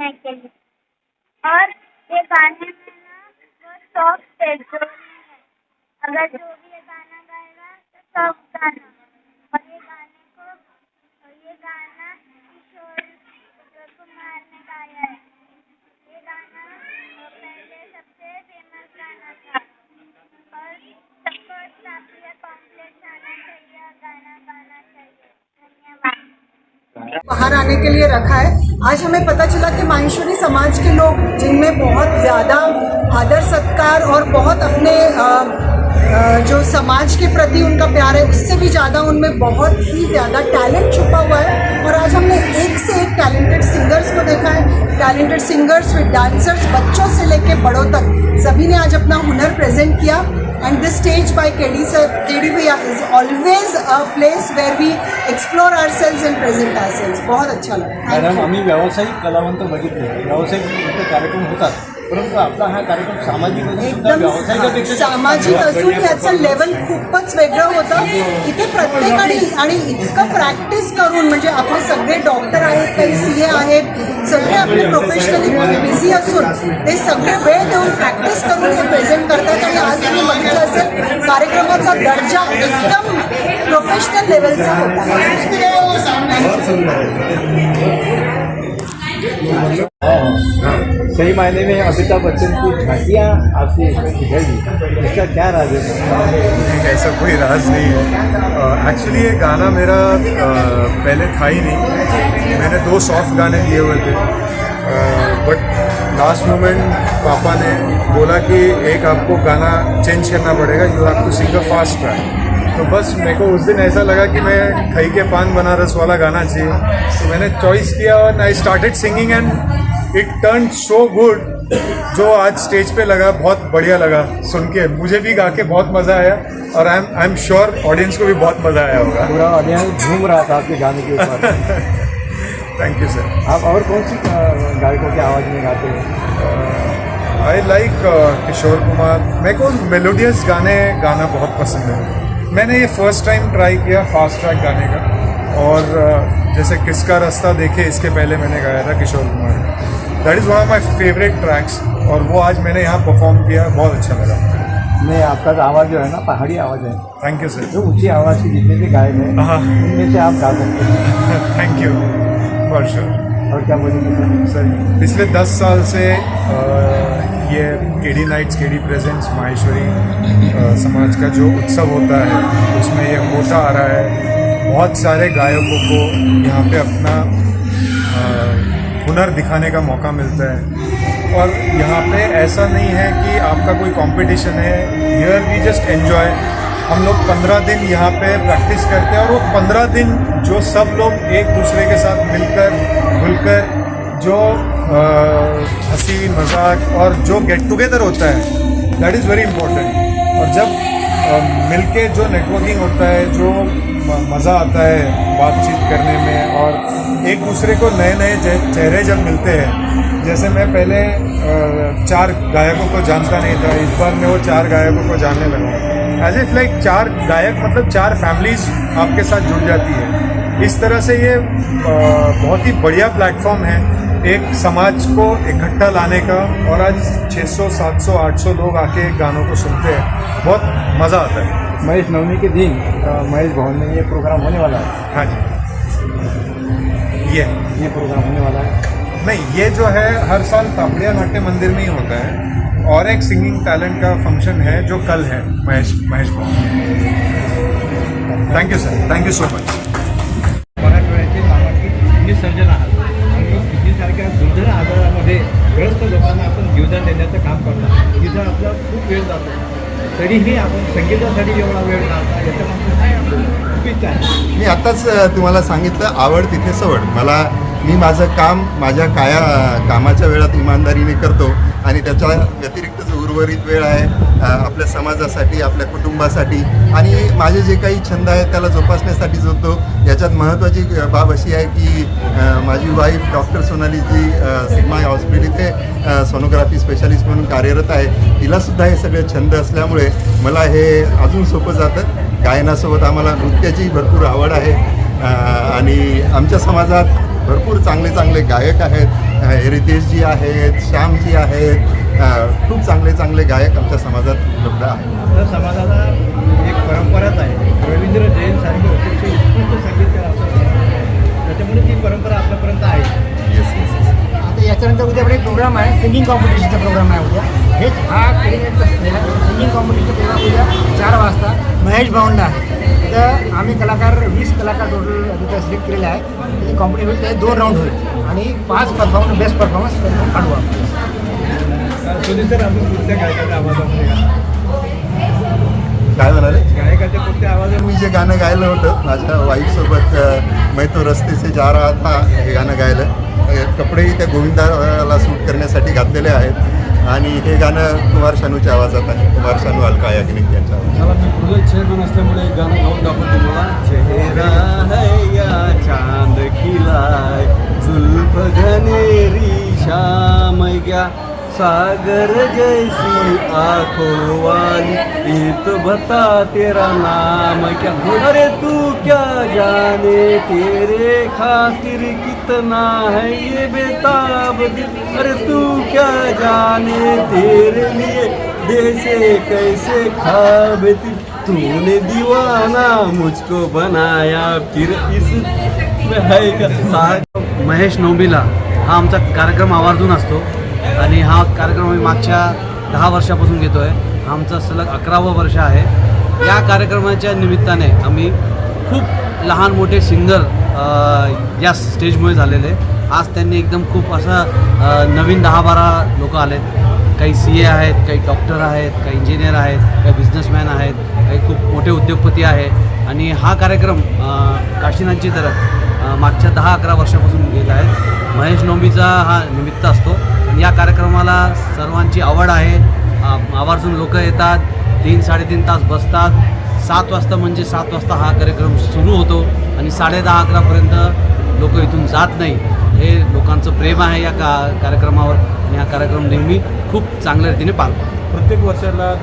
करने के लिए। और ये गाने में ना वो सॉफ्ट है, जो अगर जो भी ये गाना गाएगा तो सॉफ्ट गाना। और ये गाना किशोर कुमार ने गाया है। ये गाना पहले सबसे फेमस गाना था और सबको शास्त्रीय कॉम्प्लेक्स आना चाहिए और गाना गाना चाहिए। धन्यवाद। बाहर आने के लिए रखा है। आज हमें पता चला कि माहेश्वरी समाज के लोग, जिनमें बहुत ज़्यादा आदर सत्कार और बहुत अपने जो समाज के प्रति उनका प्यार है, उससे भी ज़्यादा उनमें बहुत ही ज़्यादा टैलेंट छुपा हुआ है। और आज हमने एक से एक टैलेंटेड सिंगर्स को देखा है। टैलेंटेड सिंगर्स विद डांसर्स, बच्चों से लेके बड़ों तक सभी ने आज अपना हुनर प्रेजेंट किया। And this stage by KD भैया is always a place where we explore ourselves and present ourselves. बहुत अच्छा लगा मॅडम, आम्ही व्यावसायिक कलावंत बघितले, व्यावसायिक कार्यक्रम होतात, परंतु आपला हा कार्यक्रम सामाजिक असून सुद्धा एकदम व्यावसायिकापेक्षा सामाजिक असून याचं लेवल खूपच वेगळं होतं. इथे प्रत्येकाने आणि इतकं प्रॅक्टिस करून, म्हणजे आपले सगळे डॉक्टर आहेत, काही CA आहेत, सगळे आपले प्रोफेशनली बिझी असून ते सगळे वेळ देऊन प्रॅक्टिस करून हे प्रेझेंट करतात. आणि आज तुम्ही बघितलं असेल कार्यक्रमाचा दर्जा एकदम प्रोफेशनल लेवलचा होता. सही मायने में अमिताभ बच्चन की झांकियाँ आपसे इसमें दिखाई, इसका क्या राज है? ऐसा कोई राज नहीं है। एक्चुअली ये गाना मेरा पहले था ही नहीं। मैंने 2 सॉफ्ट गाने दिए हुए थे, बट लास्ट मोमेंट पापा ने बोला कि एक आपको गाना चेंज करना पड़ेगा, you have to sing a fast track. तो बस मेरे को उस दिन ऐसा लगा कि मैं खई के पान बनारस वाला गाना चाहिए, तो मैंने चॉइस किया और I started singing end it turn so good. जो आज स्टेज पे लगा, बहुत बढ़िया लगा सुन के, मुझे भी गा के बहुत मज़ा आया और आई एम श्योर ऑडियंस को भी बहुत मज़ा आया होगा। पूरा ऑडियंस झूम रहा था आपके गाने के ऊपर। Thank you sir. आप और कौन सी गायकों की आवाज़ में गाते हैं? I like Kishore Kumar. मेरे को मेलोडियस गाने गाना बहुत पसंद है। मैंने ये फर्स्ट टाइम ट्राई किया फास्ट ट्रैक गाने का, और जैसे किसका रास्ता देखे, इसके पहले मैंने गाया था Kishore Kumar. That is one of my favourite tracks, और वो आज मैंने यहाँ परफॉर्म किया, बहुत अच्छा लगा। नहीं, आपका तो आवाज़ जो है ना पहाड़ी आवाज़ है। Thank you sir. जो ऊँची आवाज़ की जितने भी गायक हैं, हाँ, उनमें से आप गा सकते हैं। Thank you for sure. और क्या बोलेंगे सर? पिछले 10 साल से ये KD nights, KD presents Maheshwari Samaj का जो उत्सव होता है, उसमें ये होता आ रहा है। बहुत सारे गायकों को यहाँ पे अपना हुनर दिखाने का मौका मिलता है, और यहाँ पे ऐसा नहीं है कि आपका कोई कंपटीशन है। Here we just enjoy. हम लोग 15 दिन यहाँ पे प्रैक्टिस करते हैं, और वो 15 दिन जो सब लोग एक दूसरे के साथ मिलकर घुलकर जो हंसी मजाक और जो गेट टुगेदर होता है, दैट इज़ वेरी इम्पोर्टेंट। और जब मिलके जो नेटवर्किंग होता है, जो मज़ा आता है बातचीत करने में, और एक दूसरे को नए नए चेहरे जब मिलते हैं, जैसे मैं पहले 4 गायकों को जानता नहीं था, इस बार मैं वो 4 गायकों को जानने लगा। एज इफ लाइक 4 गायक मतलब 4 फैमिलीज आपके साथ जुड़ जाती है। इस तरह से ये बहुत ही बढ़िया प्लेटफॉर्म है एक समाज को इकट्ठा लाने का, और आज 600, 700, 800 लोग आके गानों को सुनते हैं, बहुत मज़ा आता है। महेश नवमी के दिन महेश भवन में ये प्रोग्राम होने वाला है। हाँ जी, ये प्रोग्राम होने वाला है। नहीं, ये जो है हर साल तापड़िया नाट्य मंदिर में ही होता है, और एक सिंगिंग टैलेंट का फंक्शन है जो कल है Mahesh Bhavan. Thank you sir, thank you so much. मराठवाड्याचे मामाची तुम्ही सर्जन आहात, आणि किडनीसारख्या दुर्धर आजारामध्ये ग्रस्त लोकांना आपण जीवदान देण्याचं काम करता, तिथं आपला खूप वेळ जातो, तरीही आपण संगीतासाठी एवढा वेळ काढता, याच्यामध्ये काय आपलं चुकीचं आहे? मी आत्ताच तुम्हाला सांगितलं, आवड तिथे सवड. मी माझं काम माझ्या कामाच्या वेळात इमानदारीने करतो, आणि त्याच्या व्यतिरिक्त जो उर्वरित वेळ आहे आपल्या समाजासाठी, आपल्या कुटुंबासाठी, आणि माझे जे काही छंद आहेत त्याला जोपासण्यासाठी जोडतो. याच्यात महत्त्वाची बाब अशी आहे की माझी वाईफ डॉक्टर सोनालीजी सिग्मा हॉस्पिटल इथे सोनोग्राफी स्पेशालिस्ट म्हणून कार्यरत आहे. तिलासुद्धा हे सगळे छंद असल्यामुळे मला हे अजून सोपं जातं. गायनासोबत आम्हाला नृत्याची भरपूर आवड आहे, आणि आमच्या समाजात भरपूर चांगले चांगले गायक आहेत. रितेशजी आहेत, श्यामजी आहेत, खूप चांगले चांगले गायक आमच्या समाजात उपलब्ध आहेत. तर समाजाला एक परंपराच आहे. रवींद्र जैनसारखे अतिशय उत्कृष्ट संगीतकार असतात, त्याच्यामुळे ती परंपरा आपल्यापर्यंत आहे. Yes yes yes. आता याच्यानंतर उद्या आपला एक प्रोग्राम आहे, सिंगिंग कॉम्पिटिशनचा प्रोग्राम आहे उद्या. हेच हा सिंगिंग कॉम्पिटिशनचा प्रोग्राम उद्या 4 वाजता महेश भवनला आहे. तर आम्ही कलाकार 20 कलाकार टोटल तिथं सिलेक्ट केलेले आहे. त्याची कॉम्पिटिशन होईल, त्याचे 2 राऊंड होईल आणि 5 परफॉर्मन्स बेस्ट परफॉर्मन्स काढू आपण. सुनील सर, आपण कुठल्या गायकाच्या आवाजामध्ये काय म्हणाले? गायकाच्या कुठल्या आवाजामध्ये मी जे गाणं गायलं होतं माझ्या वाईफसोबत, मैं तो रस्ते से जा रहा था, हे गाणं गायलं. कपडेही त्या गोविंदाला सूट करण्यासाठी घातलेले आहेत आणि हे गाणं कुमार शानूच्या आवाजात आहे. कुमार शानू अलका याग्निक यांच्या आवाजात. मला मी पुढे चेअरमन असल्यामुळे एक गाणं गाऊन दाखवतो तुम्हाला. चेहरा है या चांद खिलाय, जुल्फ घनेरी शाम गया, सागर जैसी आंखों वाली, ये तो बता तेरा नाम क्या. अरे तू क्या जाने तेरे खातिर कितना है ये बेताब दिल. अरे तू क्या जाने तेरे लिए दे से कैसे ख्वाब दिल. तूने दीवाना मुझको बनाया फिर इस है का. महेश नोंबिला हा आमचा कार्यक्रम आवर्जून असतो आणि हा कार्यक्रम आम्ही मागच्या 10 वर्षापासून घेतो आहे. आमचं सलग 11वं वर्ष आहे. या कार्यक्रमाच्या निमित्ताने आम्ही खूप लहान मोठे सिंगर या स्टेजमुळे झालेले. आज त्यांनी एकदम खूप असं नवीन 10-12 लोक आलेत. काही CA आहेत, काही डॉक्टर आहेत, काही इंजिनियर आहेत, काही बिझनेसमॅन आहेत, काही खूप मोठे उद्योगपती आहेत. आणि हा कार्यक्रम काशीनाथची तरफ मागच्या 10-11 वर्षापासून घेत आहेत. महेश नोंबीचा हा निमित्त असतो. या कार्यक्रमाला सर्वांची आवड आहे. आवर्जून लोक येतात, 3-3.5 तास बसतात. 7 वाजता म्हणजे 7 वाजता हा कार्यक्रम सुरू होतो आणि 10:30-11पर्यंत लोक इथून जात नाही. हे लोकांचं प्रेम आहे या कार्यक्रमावर आणि हा कार्यक्रम नेहमी खूप चांगल्या रीतीने पार पडतो. प्रत्येक वर्षाला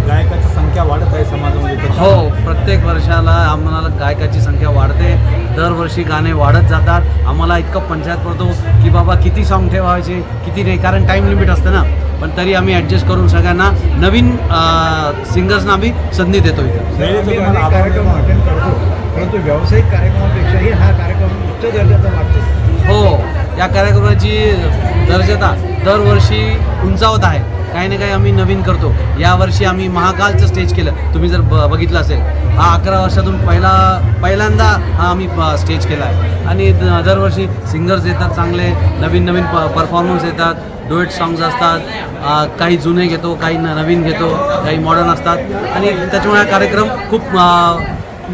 गायकाची संख्या वाढत आहे समाजामध्ये. हो, प्रत्येक वर्षाला आम्हाला गायकाची संख्या वाढते. दरवर्षी गाणे वाढत जातात. आम्हाला इतकं पंचायत पडतो की बाबा किती सॉन्ग ठेवायचे किती नाही, कारण टाईम लिमिट असतं ना. पण तरी आम्ही ॲडजस्ट करून सगळ्यांना नवीन सिंगर्सना आम्ही संधी देतो इथं. आम्ही अनेक कार्यक्रम अटेंड करतो, परंतु व्यावसायिक कार्यक्रमापेक्षाही हा कार्यक्रम उच्च दर्जाचा वाटतो. हो, या कार्यक्रमाची दर्जता दरवर्षी उंचावत आहे. काही ना काही आम्ही नवीन करतो. यावर्षी आम्ही महाकालचं स्टेज केलं, तुम्ही जर बघितलं असेल. हा 11 वर्षातून पहिल्यांदा हा आम्ही स्टेज केला आहे. आणि दरवर्षी सिंगर्स येतात, चांगले नवीन परफॉर्मन्स येतात, डुएट सॉंग्स असतात. काही जुने घेतो, काही नवीन घेतो, काही मॉडर्न असतात आणि त्याच्यामुळे हा कार्यक्रम खूप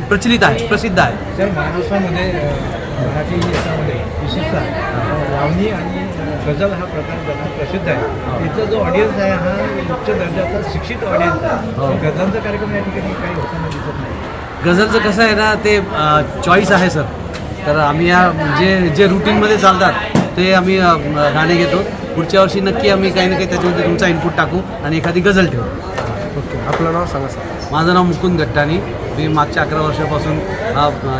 प्रचलित आहे, प्रसिद्ध आहे. तर महाराष्ट्रामध्ये मराठी याच्यामध्ये विशेषतः लावणी आणि गझल हा प्रकार जास्त प्रसिद्ध आहे. इथला जो ऑडियन्स आहे हा उच्च दर्जाचा शिक्षित ऑडियन्स आहे. गझलचा कार्यक्रम या ठिकाणी काही होताना दिसत नाही. गझलचं कसं आहे ना, ते चॉईस आहे सर. तर आम्ही या जे रुटीनमध्ये चालतात ते आम्ही गाणे घेतो. पुढच्या वर्षी नक्की आम्ही काही ना काही त्याच्यामध्ये तुमचा इनपुट टाकू आणि एखादी गझल ठेवू. ओके, आपलं नाव सांगा सर. माझं नाव मुकुंद गट्टाणी. मी मागच्या 11 वर्षापासून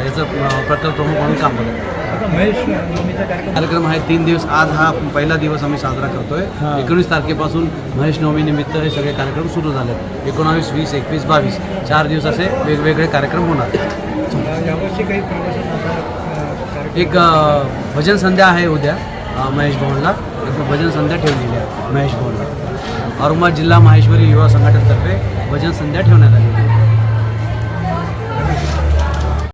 याचं प्रकल्प प्रमुख म्हणून काम करतो. आता महेश नवमीचा कार्यक्रम आहे 3 दिवस. आज हा पहिला दिवस आम्ही साजरा करतोय. 19 तारखेपासून महेश नवमी निमित्त हे सगळे कार्यक्रम सुरू झाले. 19, 20, 21, 22 4 दिवस असे वेगवेगळे कार्यक्रम होणार. यावर्षी काही एक भजन संध्या आहे उद्या महेश भवनला. एक भजन संध्या ठेवलेली आहे महेश भवनला. औरंगाबाद जिल्हा माहेश्वरी युवा संघटनेतर्फे भजन संध्या ठेवण्यात आलेली आहे.